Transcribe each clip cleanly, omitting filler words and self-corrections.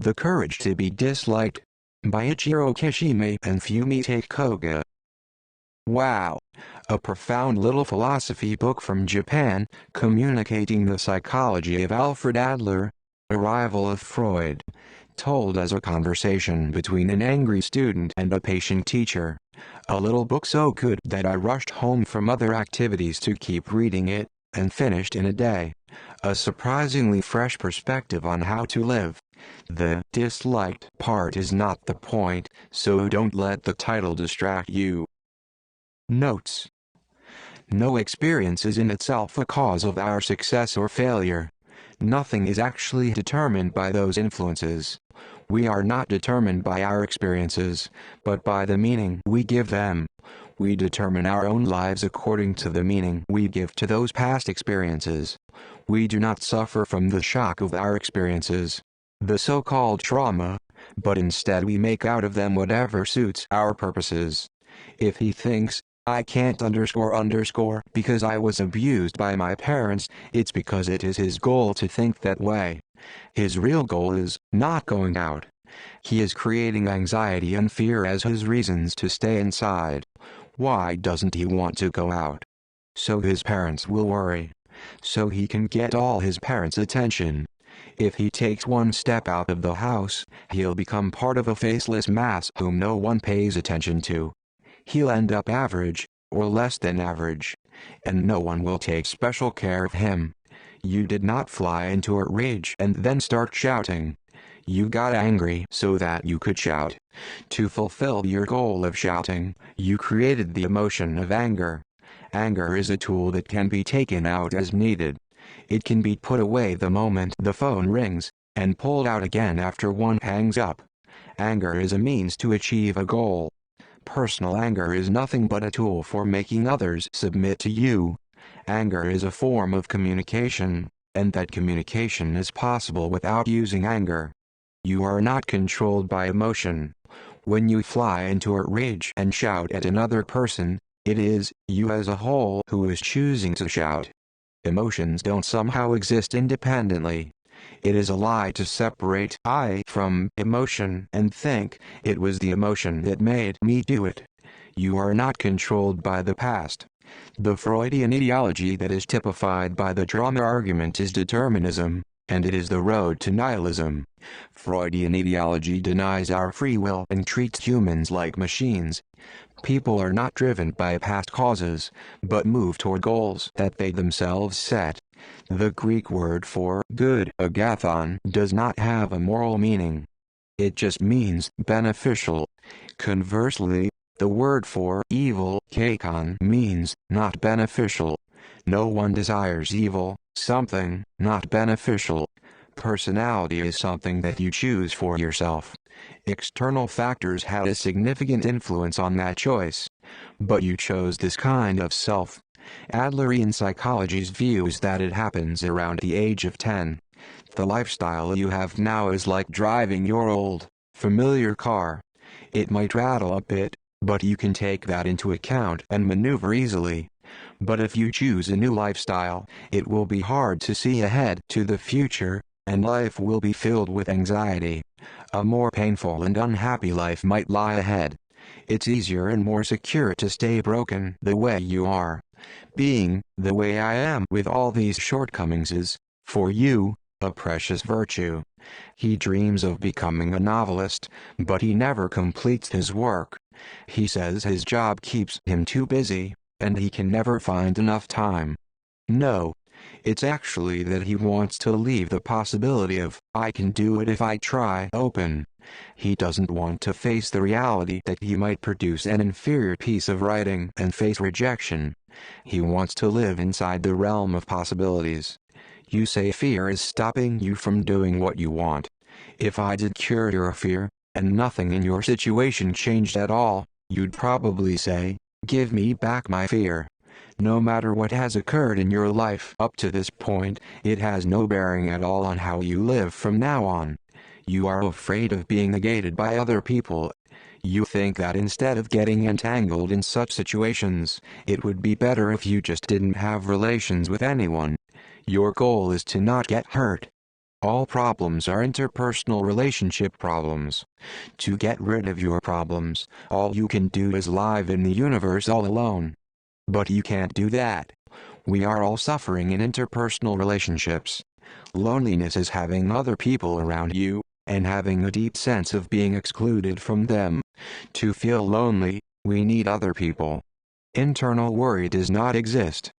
The Courage to be Disliked, by Ichiro Kishimi and Fumitake Koga. Wow! A profound little philosophy book from Japan, communicating the psychology of Alfred Adler, a rival of Freud, told as a conversation between an angry student and a patient teacher. A little book so good that I rushed home from other activities to keep reading it, and finished in a day. A surprisingly fresh perspective on how to live. The disliked part is not the point, so don't let the title distract you. Notes: no experience is in itself a cause of our success or failure. Nothing is actually determined by those influences. We are not determined by our experiences, but by the meaning we give them. We determine our own lives according to the meaning we give to those past experiences. We do not suffer from the shock of our experiences, the so-called trauma, but instead we make out of them whatever suits our purposes. If he thinks, I can't ... because I was abused by my parents, it's because it is his goal to think that way. His real goal is not going out. He is creating anxiety and fear as his reasons to stay inside. Why doesn't he want to go out? So his parents will worry. So he can get all his parents' attention. If he takes one step out of the house, he'll become part of a faceless mass whom no one pays attention to. He'll end up average, or less than average, and no one will take special care of him. You did not fly into a rage and then start shouting. You got angry so that you could shout. To fulfill your goal of shouting, you created the emotion of anger. Anger is a tool that can be taken out as needed. It can be put away the moment the phone rings, and pulled out again after one hangs up. Anger is a means to achieve a goal. Personal anger is nothing but a tool for making others submit to you. Anger is a form of communication, and that communication is possible without using anger. You are not controlled by emotion. When you fly into a rage and shout at another person, it is you as a whole who is choosing to shout. Emotions don't somehow exist independently. It is a lie to separate I from emotion and think, it was the emotion that made me do it. You are not controlled by the past. The Freudian ideology that is typified by the drama argument is determinism, and it is the road to nihilism. Freudian ideology denies our free will and treats humans like machines. People are not driven by past causes, but move toward goals that they themselves set. The Greek word for good, agathon, does not have a moral meaning. It just means beneficial. Conversely, the word for evil, kakon, means not beneficial. No one desires evil, something not beneficial. Personality is something that you choose for yourself. External factors had a significant influence on that choice. But you chose this kind of self. Adlerian psychology's view is that it happens around the age of 10. The lifestyle you have now is like driving your old, familiar car. It might rattle a bit, but you can take that into account and maneuver easily. But if you choose a new lifestyle, it will be hard to see ahead to the future, and life will be filled with anxiety. A more painful and unhappy life might lie ahead. It's easier and more secure to stay broken the way you are. Being the way I am with all these shortcomings is, for you, a precious virtue. He dreams of becoming a novelist, but he never completes his work. He says his job keeps him too busy, and he can never find enough time. No. It's actually that he wants to leave the possibility of, I can do it if I try, open. He doesn't want to face the reality that he might produce an inferior piece of writing and face rejection. He wants to live inside the realm of possibilities. You say fear is stopping you from doing what you want. If I did cure your fear, and nothing in your situation changed at all, you'd probably say, give me back my fear. No matter what has occurred in your life up to this point, it has no bearing at all on how you live from now on. You are afraid of being negated by other people. You think that instead of getting entangled in such situations, it would be better if you just didn't have relations with anyone. Your goal is to not get hurt. All problems are interpersonal relationship problems. To get rid of your problems, all you can do is live in the universe all alone. But you can't do that. We are all suffering in interpersonal relationships. Loneliness is having other people around you, and having a deep sense of being excluded from them. To feel lonely, we need other people. Internal worry does not exist.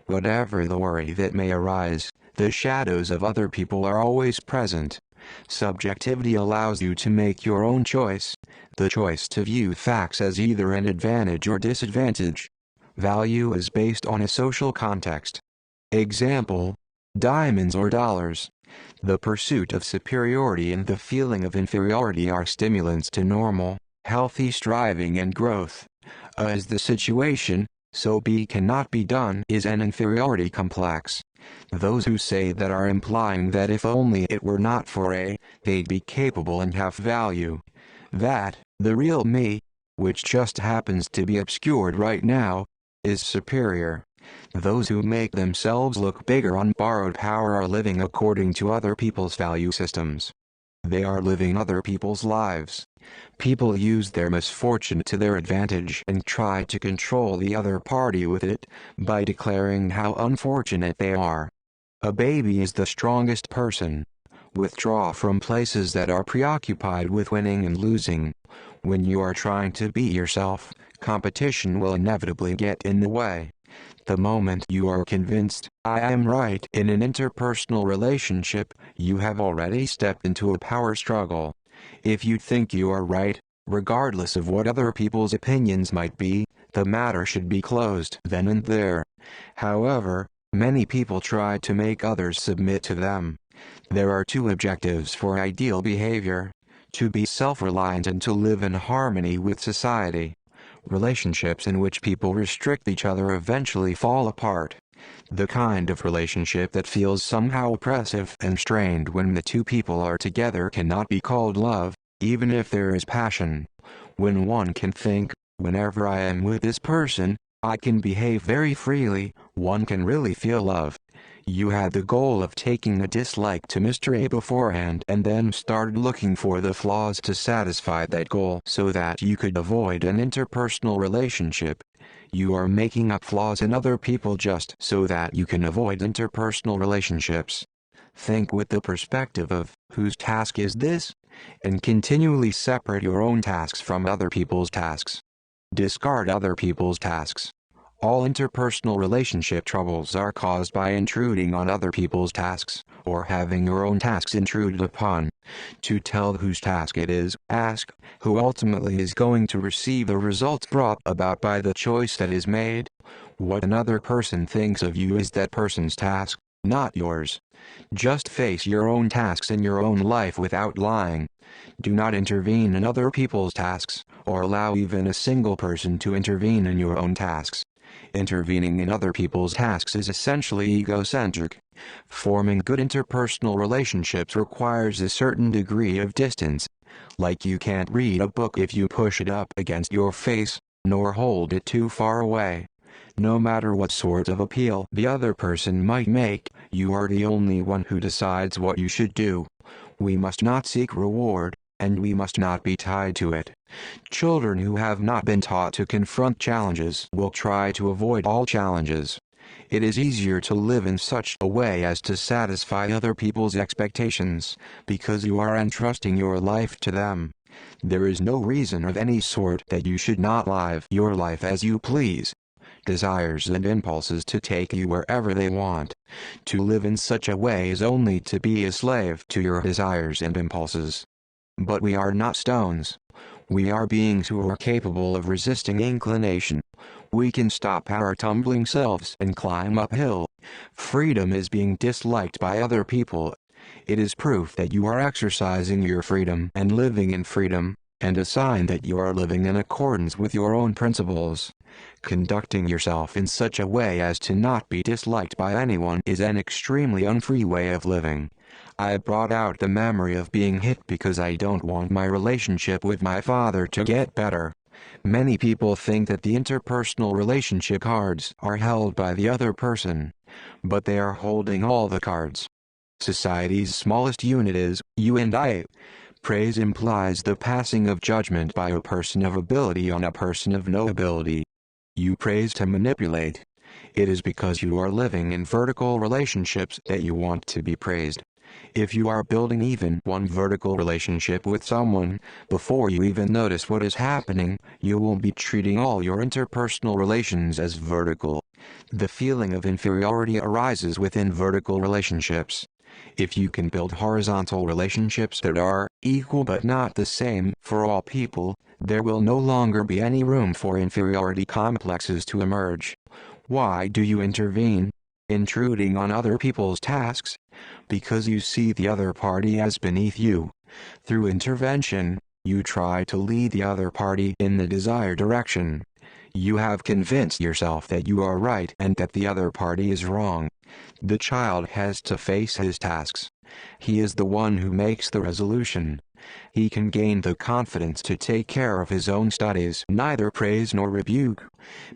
Whatever the worry that may arise, the shadows of other people are always present. Subjectivity allows you to make your own choice, the choice to view facts as either an advantage or disadvantage. Value is based on a social context. Example: diamonds or dollars. The pursuit of superiority and the feeling of inferiority are stimulants to normal, healthy striving and growth. As the situation, so be cannot be done is an inferiority complex. Those who say that are implying that if only it were not for A, they'd be capable and have value. That, the real me, which just happens to be obscured right now, is superior. Those who make themselves look bigger on borrowed power are living according to other people's value systems. They are living other people's lives. People use their misfortune to their advantage and try to control the other party with it, by declaring how unfortunate they are. A baby is the strongest person. Withdraw from places that are preoccupied with winning and losing. When you are trying to beat yourself, competition will inevitably get in the way. The moment you are convinced, I am right in an interpersonal relationship, you have already stepped into a power struggle. If you think you are right, regardless of what other people's opinions might be, the matter should be closed then and there. However, many people try to make others submit to them. There are two objectives for ideal behavior: to be self-reliant and to live in harmony with society. Relationships in which people restrict each other eventually fall apart. The kind of relationship that feels somehow oppressive and strained when the two people are together cannot be called love, even if there is passion. When one can think, whenever I am with this person, I can behave very freely, one can really feel love. You had the goal of taking a dislike to Mr. A beforehand and then started looking for the flaws to satisfy that goal so that you could avoid an interpersonal relationship. You are making up flaws in other people just so that you can avoid interpersonal relationships. Think with the perspective of, whose task is this? And continually separate your own tasks from other people's tasks. Discard other people's tasks. All interpersonal relationship troubles are caused by intruding on other people's tasks, or having your own tasks intruded upon. To tell whose task it is, ask, who ultimately is going to receive the results brought about by the choice that is made? What another person thinks of you is that person's task, not yours. Just face your own tasks in your own life without lying. Do not intervene in other people's tasks, or allow even a single person to intervene in your own tasks. Intervening in other people's tasks is essentially egocentric. Forming good interpersonal relationships requires a certain degree of distance. Like you can't read a book if you push it up against your face, nor hold it too far away. No matter what sort of appeal the other person might make, you are the only one who decides what you should do. We must not seek reward, and we must not be tied to it. Children who have not been taught to confront challenges will try to avoid all challenges. It is easier to live in such a way as to satisfy other people's expectations, because you are entrusting your life to them. There is no reason of any sort that you should not live your life as you please. Desires and impulses to take you wherever they want. To live in such a way is only to be a slave to your desires and impulses. But we are not stones. We are beings who are capable of resisting inclination. We can stop our tumbling selves and climb uphill. Freedom is being disliked by other people. It is proof that you are exercising your freedom and living in freedom, and a sign that you are living in accordance with your own principles. Conducting yourself in such a way as to not be disliked by anyone is an extremely unfree way of living. I brought out the memory of being hit because I don't want my relationship with my father to get better. Many people think that the interpersonal relationship cards are held by the other person, but they are holding all the cards. Society's smallest unit is you and I. Praise implies the passing of judgment by a person of ability on a person of no ability. You praise to manipulate. It is because you are living in vertical relationships that you want to be praised. If you are building even one vertical relationship with someone, before you even notice what is happening, you will be treating all your interpersonal relations as vertical. The feeling of inferiority arises within vertical relationships. If you can build horizontal relationships that are equal but not the same for all people, there will no longer be any room for inferiority complexes to emerge. Why do you intervene? Intruding on other people's tasks? Because you see the other party as beneath you. Through intervention, you try to lead the other party in the desired direction. You have convinced yourself that you are right and that the other party is wrong. The child has to face his tasks. He is the one who makes the resolution. He can gain the confidence to take care of his own studies, neither praise nor rebuke.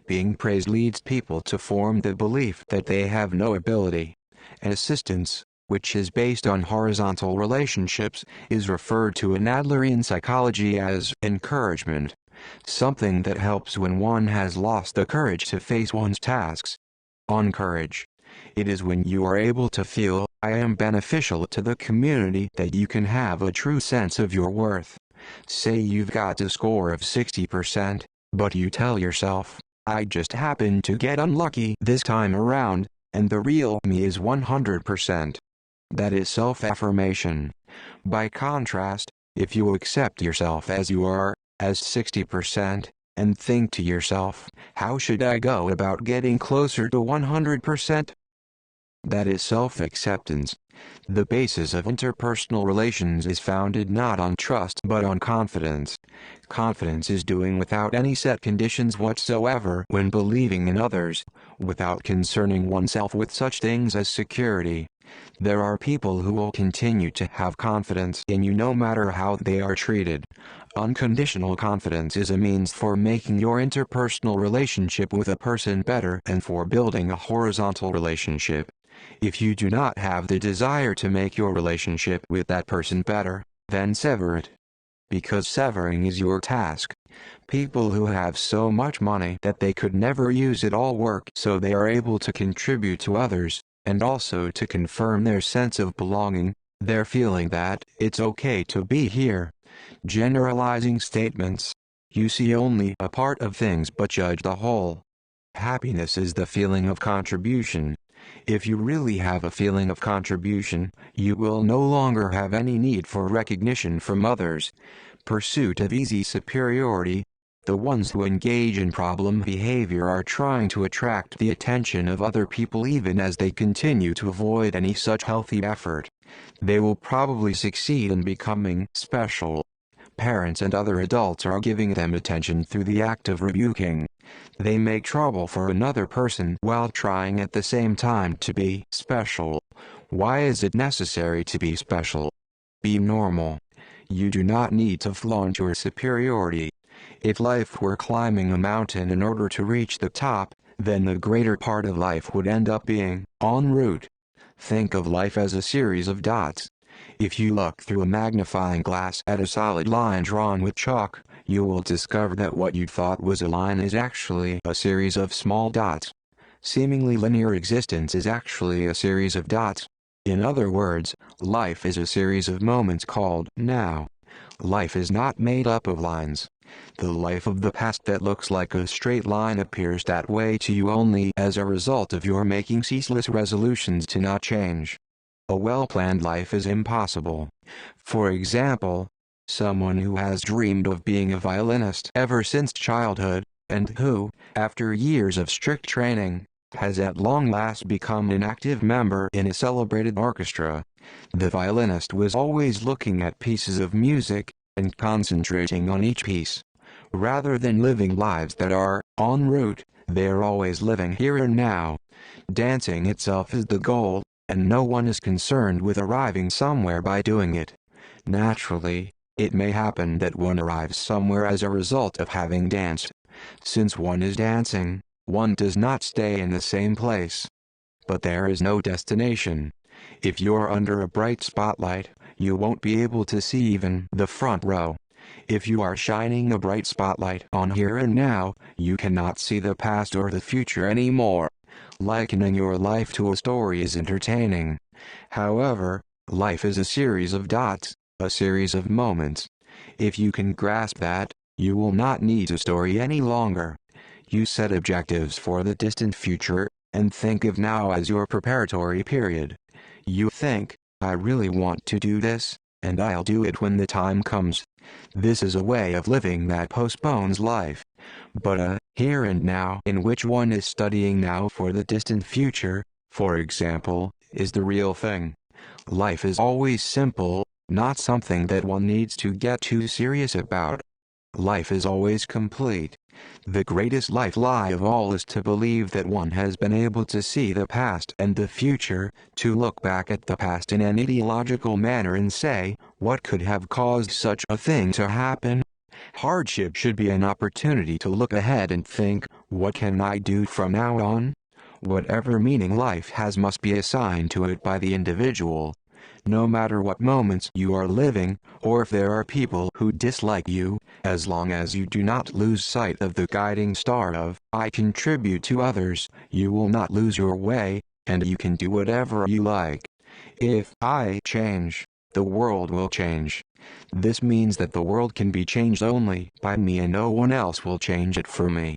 Being praised leads people to form the belief that they have no ability. Assistance, which is based on horizontal relationships, is referred to in Adlerian psychology as encouragement. Something that helps when one has lost the courage to face one's tasks. On courage. It is when you are able to feel, I am beneficial to the community, that you can have a true sense of your worth. Say you've got a score of 60%, but you tell yourself, I just happened to get unlucky this time around, and the real me is 100%. That is self-affirmation. By contrast, if you accept yourself as you are, as 60%, and think to yourself, how should I go about getting closer to 100%? That is self-acceptance. The basis of interpersonal relations is founded not on trust but on confidence. Confidence is doing without any set conditions whatsoever when believing in others, without concerning oneself with such things as security. There are people who will continue to have confidence in you no matter how they are treated. Unconditional confidence is a means for making your interpersonal relationship with a person better and for building a horizontal relationship. If you do not have the desire to make your relationship with that person better, then sever it. Because severing is your task. People who have so much money that they could never use it all work so they are able to contribute to others, and also to confirm their sense of belonging, their feeling that it's okay to be here. Generalizing statements. You see only a part of things but judge the whole. Happiness is the feeling of contribution. If you really have a feeling of contribution, you will no longer have any need for recognition from others. Pursuit of easy superiority. The ones who engage in problem behavior are trying to attract the attention of other people even as they continue to avoid any such healthy effort. They will probably succeed in becoming special. Parents and other adults are giving them attention through the act of rebuking. They make trouble for another person while trying at the same time to be special. Why is it necessary to be special? Be normal. You do not need to flaunt your superiority. If life were climbing a mountain in order to reach the top, then the greater part of life would end up being en route. Think of life as a series of dots. If you look through a magnifying glass at a solid line drawn with chalk, you will discover that what you thought was a line is actually a series of small dots. Seemingly linear existence is actually a series of dots. In other words, life is a series of moments called now. Life is not made up of lines. The life of the past that looks like a straight line appears that way to you only as a result of your making ceaseless resolutions to not change. A well-planned life is impossible. For example, someone who has dreamed of being a violinist ever since childhood, and who, after years of strict training, has at long last become an active member in a celebrated orchestra. The violinist was always looking at pieces of music, and concentrating on each piece. Rather than living lives that are en route, they are always living here and now. Dancing itself is the goal, and no one is concerned with arriving somewhere by doing it. Naturally, it may happen that one arrives somewhere as a result of having danced. Since one is dancing, one does not stay in the same place. But there is no destination. If you're under a bright spotlight, you won't be able to see even the front row. If you are shining a bright spotlight on here and now, you cannot see the past or the future anymore. Likening your life to a story is entertaining. However, life is a series of dots, a series of moments. If you can grasp that, you will not need a story any longer. You set objectives for the distant future, and think of now as your preparatory period. You think, I really want to do this, and I'll do it when the time comes. This is a way of living that postpones life. But a here and now in which one is studying now for the distant future, for example, is the real thing. Life is always simple, not something that one needs to get too serious about. Life is always complete. The greatest life lie of all is to believe that one has been able to see the past and the future, to look back at the past in an ideological manner and say, what could have caused such a thing to happen? Hardship should be an opportunity to look ahead and think, what can I do from now on? Whatever meaning life has must be assigned to it by the individual. No matter what moments you are living, or if there are people who dislike you, as long as you do not lose sight of the guiding star of, I contribute to others, you will not lose your way, and you can do whatever you like. If I change, the world will change. This means that the world can be changed only by me and no one else will change it for me.